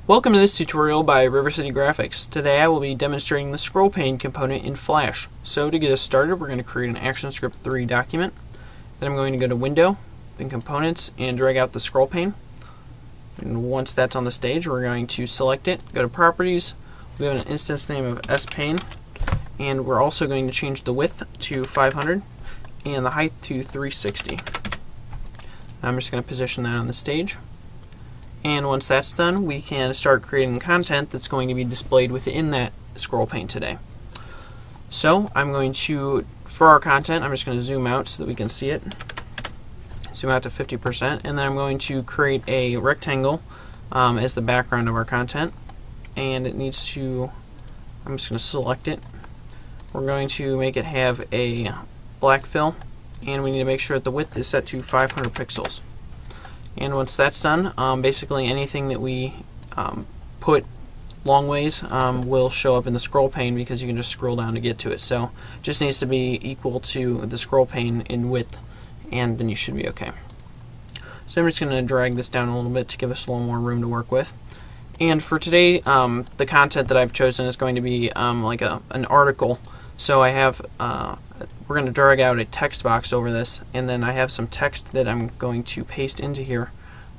Welcome to this tutorial by River City Graphics. Today I will be demonstrating the scroll pane component in Flash. So to get us started, we're going to create an ActionScript 3 document. Then I'm going to go to Window, then Components, and drag out the scroll pane. And once that's on the stage, we're going to select it, go to Properties, we have an instance name of SPane, and we're also going to change the width to 500 and the height to 360. I'm just going to position that on the stage. And once that's done, we can start creating content that's going to be displayed within that scroll pane today. So I'm going to, for our content, I'm just going to zoom out so that we can see it. Zoom out to 50%, and then I'm going to create a rectangle as the background of our content. And it needs to, I'm just going to select it. We're going to make it have a black fill, and we need to make sure that the width is set to 500 pixels. And once that's done, basically anything that we put long ways will show up in the scroll pane because you can just scroll down to get to it. So it just needs to be equal to the scroll pane in width, and then you should be okay. So I'm just going to drag this down a little bit to give us a little more room to work with. And for today, the content that I've chosen is going to be like an article. So I have we're going to drag out a text box over this, and then I have some text that I'm going to paste into here.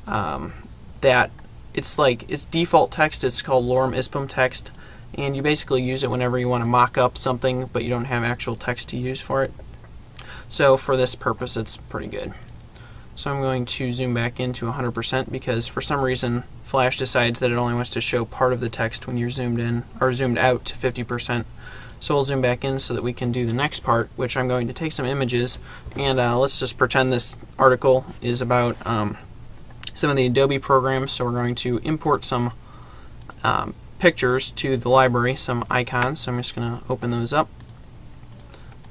That it's default text. It's called lorem ipsum text, and you basically use it whenever you want to mock up something, but you don't have actual text to use for it. So for this purpose, it's pretty good. So I'm going to zoom back into 100% because for some reason Flash decides that it only wants to show part of the text when you're zoomed in or zoomed out to 50%. So we'll zoom back in so that we can do the next part, which I'm going to take some images, and let's just pretend this article is about some of the Adobe programs. So we're going to import some pictures to the library, some icons. So I'm just going to open those up.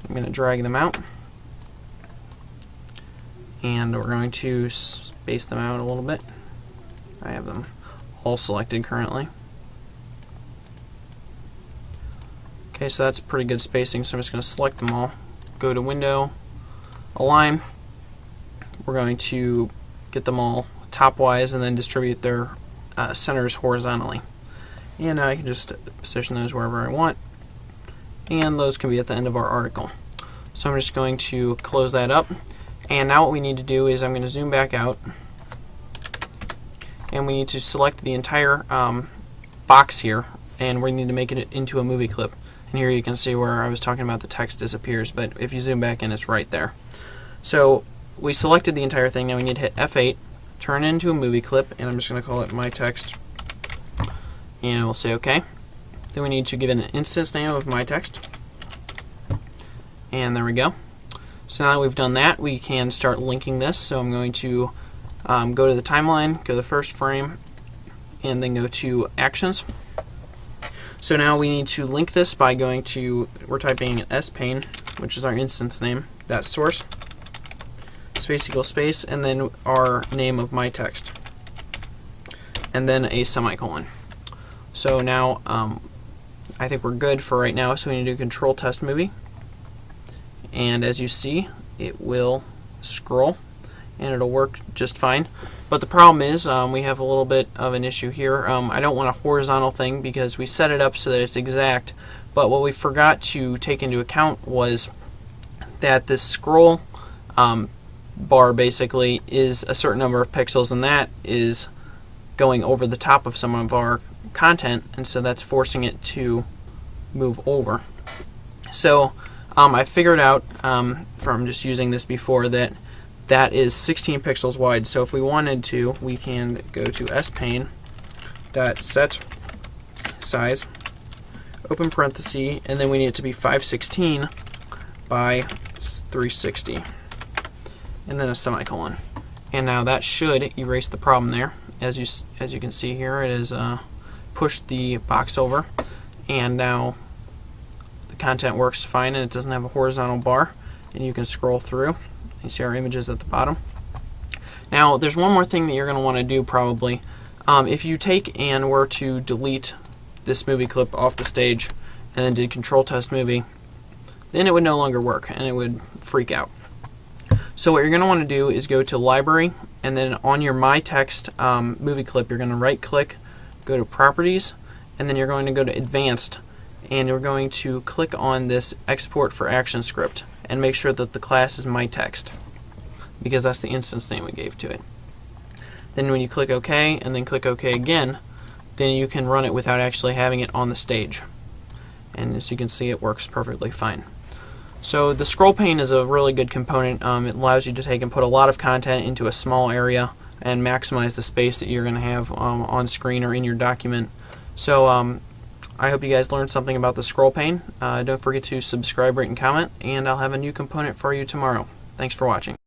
I'm going to drag them out, and we're going to space them out a little bit. I have them all selected currently. Okay, so that's pretty good spacing, so I'm just going to select them all. Go to Window, Align. We're going to get them all top-wise and then distribute their centers horizontally. And now I can just position those wherever I want. And those can be at the end of our article. So I'm just going to close that up. And now what we need to do is I'm going to zoom back out. And we need to select the entire box here, and we need to make it into a movie clip. And here you can see where I was talking about the text disappears, but if you zoom back in, it's right there. So we selected the entire thing. Now we need to hit F8, turn it into a movie clip, and I'm just going to call it my text. And we'll say OK. Then we need to give it an instance name of my text. And there we go. So now that we've done that, we can start linking this. So I'm going to go to the timeline, go to the first frame, and then go to Actions. So now we need to link this by going to, we're typing SPane, which is our instance name, that's source, space equals space, and then our name of my text, and then a semicolon. So now I think we're good for right now, so we need to do Control Test Movie, and as you see, it will scroll, and it'll work just fine. But the problem is we have a little bit of an issue here. I don't want a horizontal thing because we set it up so that it's exact, but what we forgot to take into account was that this scroll bar basically is a certain number of pixels, and that is going over the top of some of our content, and so that's forcing it to move over. So I figured out from just using this before that is 16 pixels wide. So if we wanted to, we can go to spane.set size, open parenthesis, and then we need it to be 516 by 360, and then a semicolon. And now that should erase the problem there. As you can see here, it has pushed the box over, and now the content works fine, and it doesn't have a horizontal bar, and you can scroll through. You see our images at the bottom. Now there's one more thing that you're going to want to do probably. If you take and were to delete this movie clip off the stage and then did Control Test Movie, then it would no longer work and it would freak out. So what you're going to want to do is go to Library, and then on your My Text movie clip, you're going to right click, go to Properties, and then you're going to go to Advanced, and you're going to click on this Export for Action Script and make sure that the class is MyText, because that's the instance name we gave to it. Then when you click OK and then click OK again, then you can run it without actually having it on the stage. And as you can see, it works perfectly fine. So the scroll pane is a really good component. It allows you to take and put a lot of content into a small area and maximize the space that you're going to have on screen or in your document. So I hope you guys learned something about the scroll pane. Don't forget to subscribe, rate, and comment, and I'll have a new component for you tomorrow. Thanks for watching.